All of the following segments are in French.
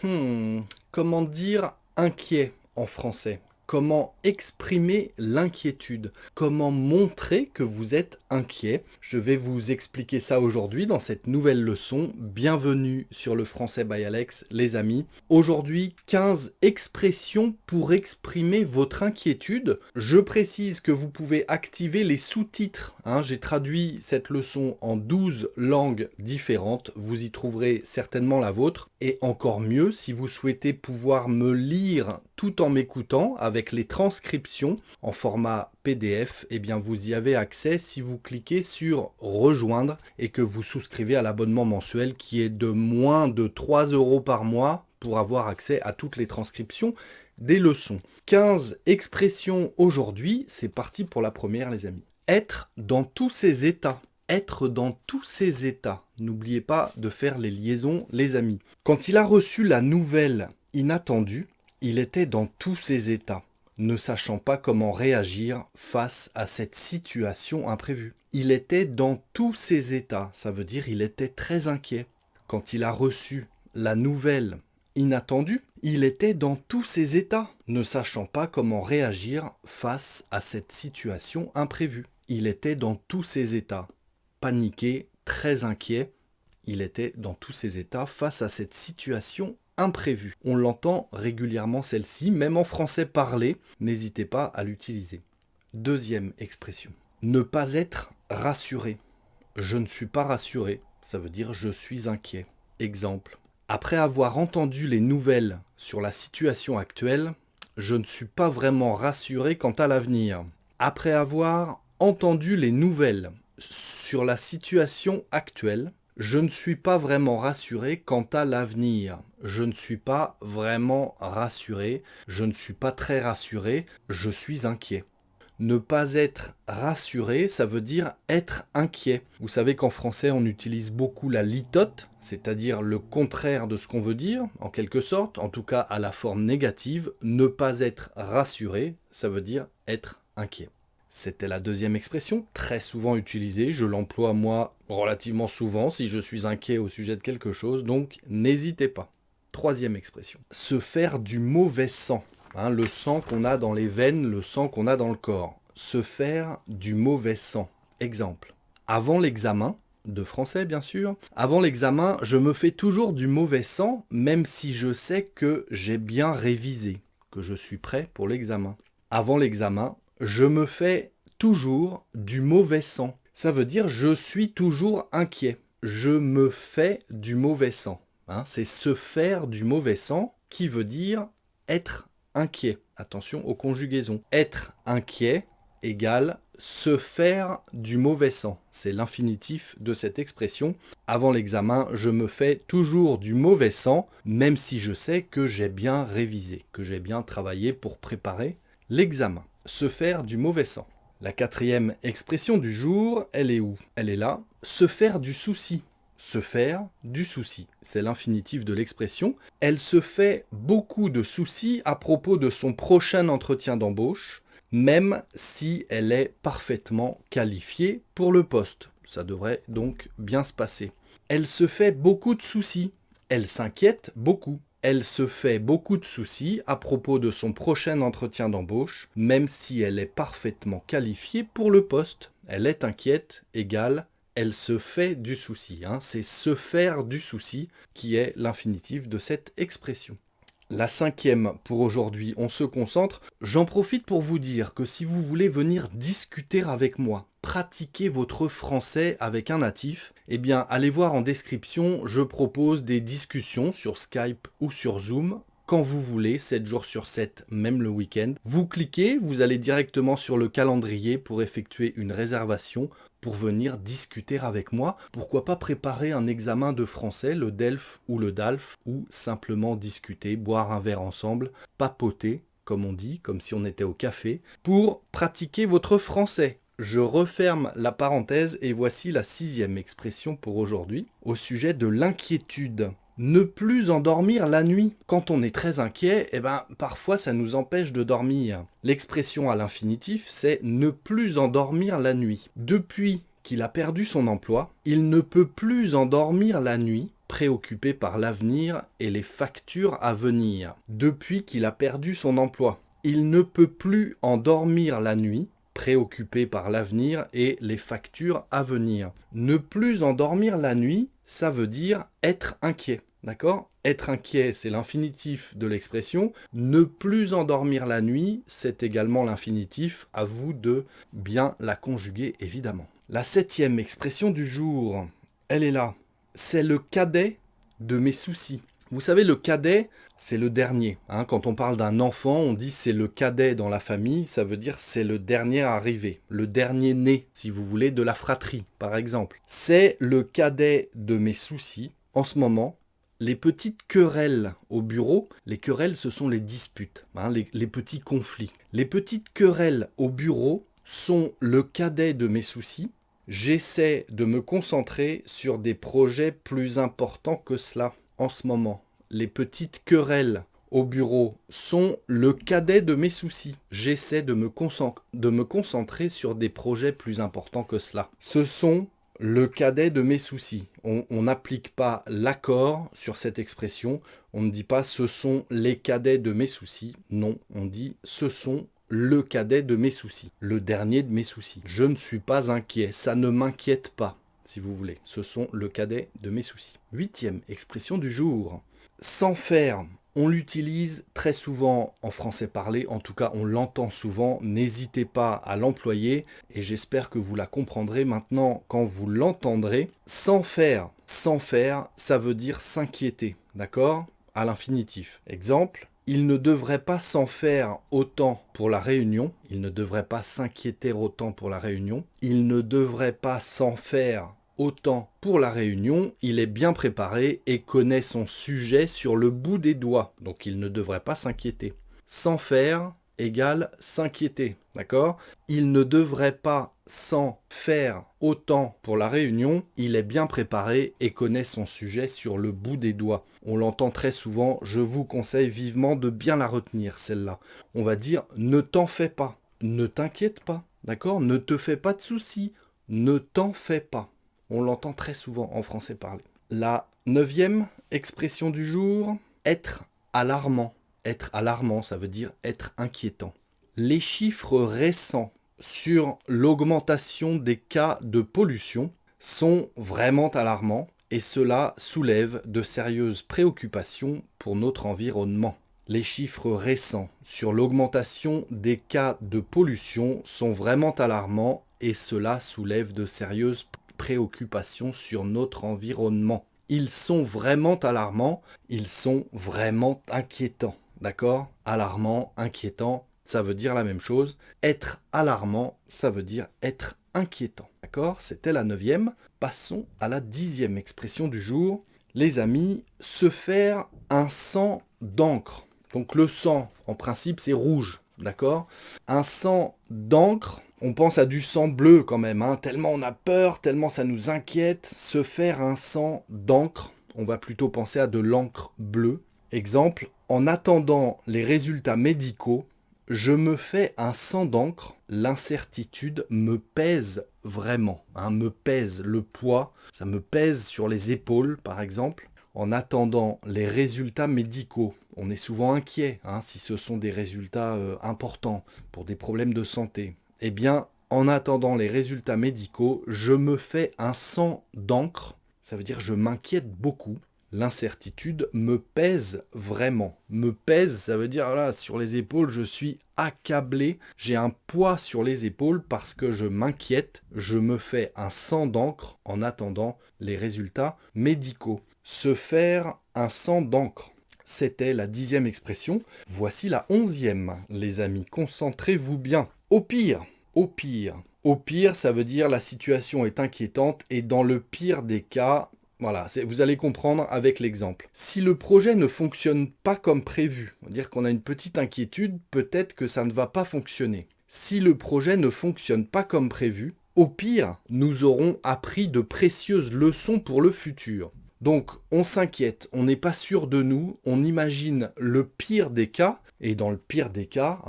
Hmm, comment dire inquiet en français? Comment exprimer l'inquiétude? Comment montrer que vous êtes inquiet? Je vais vous expliquer ça aujourd'hui dans cette nouvelle leçon. Bienvenue sur le français by Alex, les amis. Aujourd'hui, 15 expressions pour exprimer votre inquiétude. Je précise que vous pouvez activer les sous-titres, hein. J'ai traduit cette leçon en 12 langues différentes. Vous y trouverez certainement la vôtre. Et encore mieux, si vous souhaitez pouvoir me lire tout en m'écoutant avec les transcriptions en format PDF, eh bien vous y avez accès si vous cliquez sur rejoindre et que vous souscrivez à l'abonnement mensuel qui est de moins de 3 € par mois pour avoir accès à toutes les transcriptions des leçons. 15 expressions aujourd'hui, c'est parti pour la première les amis. Être dans tous ces états. Être dans tous ces états. N'oubliez pas de faire les liaisons les amis. Quand il a reçu la nouvelle inattendue, il était dans tous ses états, ne sachant pas comment réagir face à cette situation imprévue. Il était dans tous ses états, ça veut dire il était très inquiet. Quand il a reçu la nouvelle inattendue, il était dans tous ses états, ne sachant pas comment réagir face à cette situation imprévue. Il était dans tous ses états, paniqué, très inquiet. Il était dans tous ses états face à cette situation imprévu. On l'entend régulièrement celle-ci, même en français parlé, n'hésitez pas à l'utiliser. Deuxième expression. Ne pas être rassuré. Je ne suis pas rassuré, ça veut dire je suis inquiet. Exemple. Après avoir entendu les nouvelles sur la situation actuelle, je ne suis pas vraiment rassuré quant à l'avenir. Après avoir entendu les nouvelles sur la situation actuelle, je ne suis pas vraiment rassuré quant à l'avenir. Je ne suis pas vraiment rassuré. Je ne suis pas très rassuré. Je suis inquiet. Ne pas être rassuré, ça veut dire être inquiet. Vous savez qu'en français, on utilise beaucoup la litote, c'est-à-dire le contraire de ce qu'on veut dire, en quelque sorte, en tout cas à la forme négative. Ne pas être rassuré, ça veut dire être inquiet. C'était la deuxième expression, très souvent utilisée. Je l'emploie moi relativement souvent si je suis inquiet au sujet de quelque chose, donc n'hésitez pas. Troisième expression, se faire du mauvais sang. Hein, le sang qu'on a dans les veines, le sang qu'on a dans le corps. Se faire du mauvais sang. Exemple, avant l'examen, de français bien sûr, avant l'examen, je me fais toujours du mauvais sang, même si je sais que j'ai bien révisé, que je suis prêt pour l'examen. Avant l'examen, je me fais toujours du mauvais sang. Ça veut dire je suis toujours inquiet. Je me fais du mauvais sang. Hein, c'est se faire du mauvais sang qui veut dire être inquiet. Attention aux conjugaisons. Être inquiet égale se faire du mauvais sang. C'est l'infinitif de cette expression. Avant l'examen, je me fais toujours du mauvais sang, même si je sais que j'ai bien révisé, que j'ai bien travaillé pour préparer l'examen. Se faire du mauvais sang. La quatrième expression du jour, elle est où? Elle est là. Se faire du souci. Se faire du souci. C'est l'infinitif de l'expression. Elle se fait beaucoup de soucis à propos de son prochain entretien d'embauche, même si elle est parfaitement qualifiée pour le poste. Ça devrait donc bien se passer. Elle se fait beaucoup de soucis. Elle s'inquiète beaucoup. Elle se fait beaucoup de soucis à propos de son prochain entretien d'embauche, même si elle est parfaitement qualifiée pour le poste. Elle est inquiète égale elle se fait du souci. Hein. C'est se faire du souci qui est l'infinitif de cette expression. La cinquième pour aujourd'hui, on se concentre. J'en profite pour vous dire que si vous voulez venir discuter avec moi, pratiquer votre français avec un natif, eh bien allez voir en description, je propose des discussions sur Skype ou sur Zoom quand vous voulez, 7 jours sur 7, même le week-end. Vous cliquez, vous allez directement sur le calendrier pour effectuer une réservation pour venir discuter avec moi. Pourquoi pas préparer un examen de français, le DELF ou le DALF, ou simplement discuter, boire un verre ensemble, papoter, comme on dit, comme si on était au café, pour pratiquer votre français. Je referme la parenthèse et voici la sixième expression pour aujourd'hui, au sujet de l'inquiétude. Ne plus endormir la nuit. Quand on est très inquiet, parfois ça nous empêche de dormir. L'expression à l'infinitif, c'est ne plus endormir la nuit. Depuis qu'il a perdu son emploi, il ne peut plus endormir la nuit préoccupé par l'avenir et les factures à venir. Depuis qu'il a perdu son emploi, il ne peut plus endormir la nuit, préoccupé par l'avenir et les factures à venir. Ne plus endormir la nuit, ça veut dire être inquiet. D'accord ? Être inquiet, c'est l'infinitif de l'expression. Ne plus endormir la nuit, c'est également l'infinitif. À vous de bien la conjuguer, évidemment. La 7e expression du jour, elle est là. C'est le cadet de mes soucis. Vous savez, le cadet, c'est le dernier. Quand on parle d'un enfant, on dit c'est le cadet dans la famille. Ça veut dire c'est le dernier arrivé, le dernier né, si vous voulez, de la fratrie, par exemple. C'est le cadet de mes soucis. En ce moment, les petites querelles au bureau, les querelles, ce sont les disputes, les petits conflits. Les petites querelles au bureau sont le cadet de mes soucis. J'essaie de me concentrer sur des projets plus importants que cela en ce moment. Les petites querelles au bureau sont le cadet de mes soucis. J'essaie de me concentrer sur des projets plus importants que cela. Ce sont le cadet de mes soucis. On n'applique pas l'accord sur cette expression. On ne dit pas ce sont les cadets de mes soucis. Non, on dit ce sont le cadet de mes soucis. Le dernier de mes soucis. Je ne suis pas inquiet. Ça ne m'inquiète pas, si vous voulez. Ce sont le cadet de mes soucis. 8e expression du jour. Sans faire. On l'utilise très souvent en français parlé, en tout cas on l'entend souvent, n'hésitez pas à l'employer et j'espère que vous la comprendrez maintenant quand vous l'entendrez. Sans faire, ça veut dire s'inquiéter, d'accord ? À l'infinitif. Exemple, il ne devrait pas s'en faire autant pour la réunion, il ne devrait pas s'inquiéter autant pour la réunion, il ne devrait pas s'en faire autant pour la réunion, il est bien préparé et connaît son sujet sur le bout des doigts. Donc il ne devrait pas s'inquiéter. S'en faire égale s'inquiéter. D'accord ? Il ne devrait pas s'en faire autant pour la réunion, il est bien préparé et connaît son sujet sur le bout des doigts. On l'entend très souvent, je vous conseille vivement de bien la retenir celle-là. On va dire ne t'en fais pas, ne t'inquiète pas. D'accord ? Ne te fais pas de soucis, ne t'en fais pas. On l'entend très souvent en français parlé. La 9e expression du jour, être alarmant. Être alarmant, ça veut dire être inquiétant. Les chiffres récents sur l'augmentation des cas de pollution sont vraiment alarmants et cela soulève de sérieuses préoccupations pour notre environnement. Les chiffres récents sur l'augmentation des cas de pollution sont vraiment alarmants et cela soulève de sérieuses préoccupations sur notre environnement. Ils sont vraiment alarmants, ils sont vraiment inquiétants. D'accord ? Alarmant, inquiétant, ça veut dire la même chose. Être alarmant, ça veut dire être inquiétant. D'accord ? C'était la 9e. Passons à la 10e expression du jour. Les amis, se faire un sang d'encre. Donc le sang, en principe, c'est rouge. D'accord ? Un sang d'encre, on pense à du sang bleu quand même, tellement on a peur, tellement ça nous inquiète. Se faire un sang d'encre, on va plutôt penser à de l'encre bleue. Exemple, en attendant les résultats médicaux, je me fais un sang d'encre, l'incertitude me pèse vraiment, me pèse le poids, ça me pèse sur les épaules par exemple. En attendant les résultats médicaux, on est souvent inquiet si ce sont des résultats importants pour des problèmes de santé. Eh bien, en attendant les résultats médicaux, je me fais un sang d'encre, ça veut dire je m'inquiète beaucoup. L'incertitude me pèse vraiment. Me pèse, ça veut dire là, sur les épaules, je suis accablé. J'ai un poids sur les épaules parce que je m'inquiète. Je me fais un sang d'encre en attendant les résultats médicaux. Se faire un sang d'encre. C'était la 10e expression. Voici la 11e, les amis. Concentrez-vous bien. Au pire. Au pire, ça veut dire la situation est inquiétante et dans le pire des cas, voilà, vous allez comprendre avec l'exemple. Si le projet ne fonctionne pas comme prévu, on va dire qu'on a une petite inquiétude, peut-être que ça ne va pas fonctionner. Si le projet ne fonctionne pas comme prévu, au pire, nous aurons appris de précieuses leçons pour le futur. Donc, on s'inquiète, on n'est pas sûr de nous, on imagine le pire des cas, et dans le pire des cas,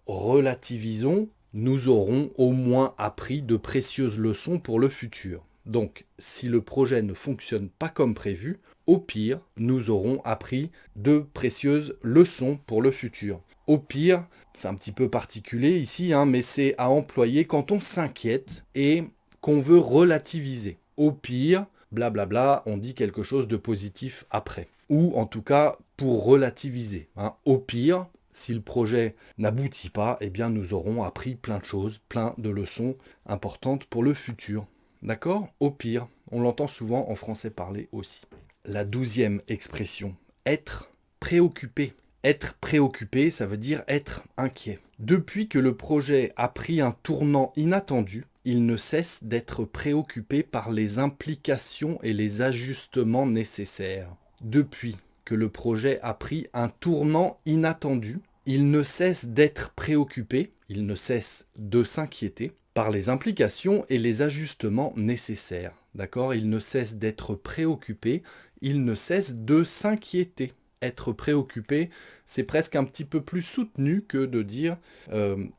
relativisons, nous aurons au moins appris de précieuses leçons pour le futur. Donc, si le projet ne fonctionne pas comme prévu, Au pire, nous aurons appris de précieuses leçons pour le futur. Au pire, c'est un petit peu particulier ici, mais c'est à employer quand on s'inquiète et qu'on veut relativiser. Au pire, blablabla, on dit quelque chose de positif après. Ou en tout cas, pour relativiser. Au pire, si le projet n'aboutit pas, eh bien nous aurons appris plein de choses, plein de leçons importantes pour le futur. D'accord? Au pire, on l'entend souvent en français parler aussi. La 12e expression, être préoccupé. Être préoccupé, ça veut dire être inquiet. Depuis que le projet a pris un tournant inattendu, il ne cesse d'être préoccupé par les implications et les ajustements nécessaires. Depuis que le projet a pris un tournant inattendu, il ne cesse d'être préoccupé, il ne cesse de s'inquiéter par les implications et les ajustements nécessaires. D'accord? Il ne cesse d'être préoccupé, il ne cesse de s'inquiéter. Être préoccupé, c'est presque un petit peu plus soutenu que de dire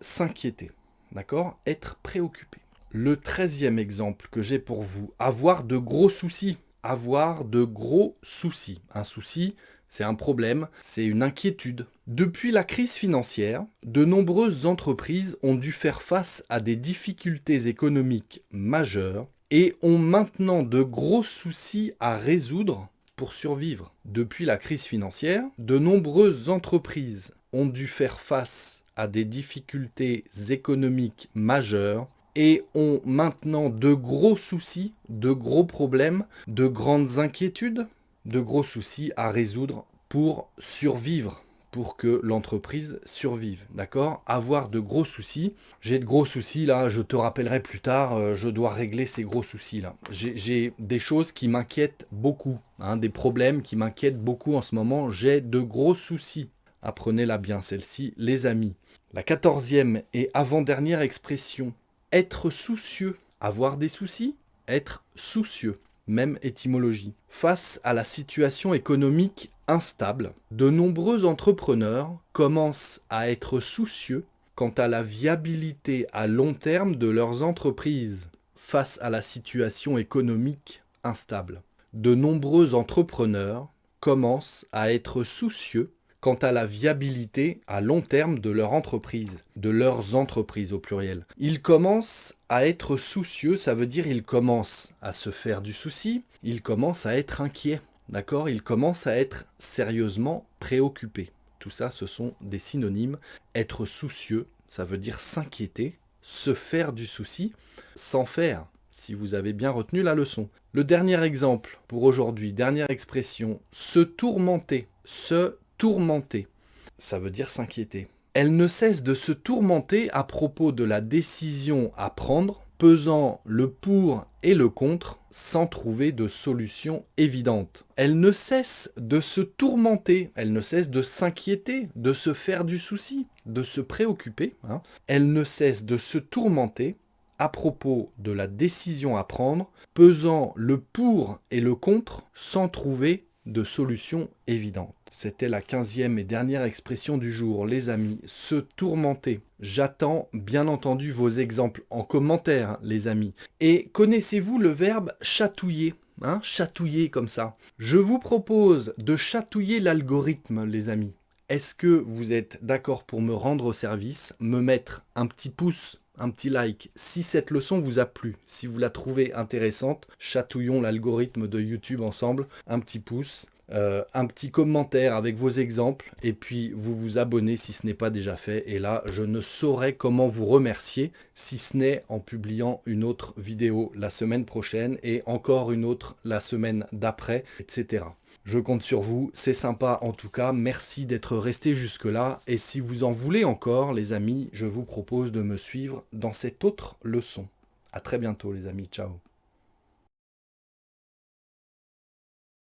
s'inquiéter. D'accord? Être préoccupé. Le 13e exemple que j'ai pour vous, avoir de gros soucis. Avoir de gros soucis. Un souci, c'est un problème, c'est une inquiétude. Depuis la crise financière, de nombreuses entreprises ont dû faire face à des difficultés économiques majeures et ont maintenant de gros soucis à résoudre pour survivre. Depuis la crise financière, de nombreuses entreprises ont dû faire face à des difficultés économiques majeures et ont maintenant de gros soucis, de gros problèmes, de grandes inquiétudes, de gros soucis à résoudre pour survivre, pour que l'entreprise survive, d'accord? Avoir de gros soucis. J'ai de gros soucis là, je te rappellerai plus tard, je dois régler ces gros soucis là. J'ai des choses qui m'inquiètent beaucoup, des problèmes qui m'inquiètent beaucoup en ce moment. J'ai de gros soucis. Apprenez-la bien celle-ci, les amis. La 14e et avant-dernière expression. Être soucieux. Avoir des soucis, être soucieux. Même étymologie. Face à la situation économique instable, de nombreux entrepreneurs commencent à être soucieux quant à la viabilité à long terme de leurs entreprises. Face à la situation économique instable, de nombreux entrepreneurs commencent à être soucieux quant à la viabilité à long terme de leur entreprise, de leurs entreprises au pluriel. Ils commencent à être soucieux, ça veut dire ils commencent à se faire du souci, ils commencent à être inquiets, d'accord? Ils commencent à être sérieusement préoccupés. Tout ça, ce sont des synonymes. Être soucieux, ça veut dire s'inquiéter, se faire du souci, s'en faire, si vous avez bien retenu la leçon. Le dernier exemple pour aujourd'hui, dernière expression, se tourmenter, se tourmenter, ça veut dire s'inquiéter. Elle ne cesse de se tourmenter à propos de la décision à prendre, pesant le pour et le contre, sans trouver de solution évidente. Elle ne cesse de se tourmenter, elle ne cesse de s'inquiéter, de se faire du souci, de se préoccuper. Elle ne cesse de se tourmenter à propos de la décision à prendre, pesant le pour et le contre, sans trouver de solution évidente. C'était la 15e et dernière expression du jour, les amis, se tourmenter. J'attends bien entendu vos exemples en commentaire, les amis. Et connaissez-vous le verbe chatouiller? Chatouiller comme ça. Je vous propose de chatouiller l'algorithme, les amis. Est-ce que vous êtes d'accord pour me rendre service, me mettre un petit pouce, un petit like, si cette leçon vous a plu, si vous la trouvez intéressante, chatouillons l'algorithme de YouTube ensemble, un petit pouce, un petit commentaire avec vos exemples, et puis vous vous abonnez si ce n'est pas déjà fait, et là je ne saurais comment vous remercier, si ce n'est en publiant une autre vidéo la semaine prochaine, et encore une autre la semaine d'après, etc. Je compte sur vous, c'est sympa en tout cas, merci d'être resté jusque-là, et si vous en voulez encore, les amis, je vous propose de me suivre dans cette autre leçon. À très bientôt les amis, ciao.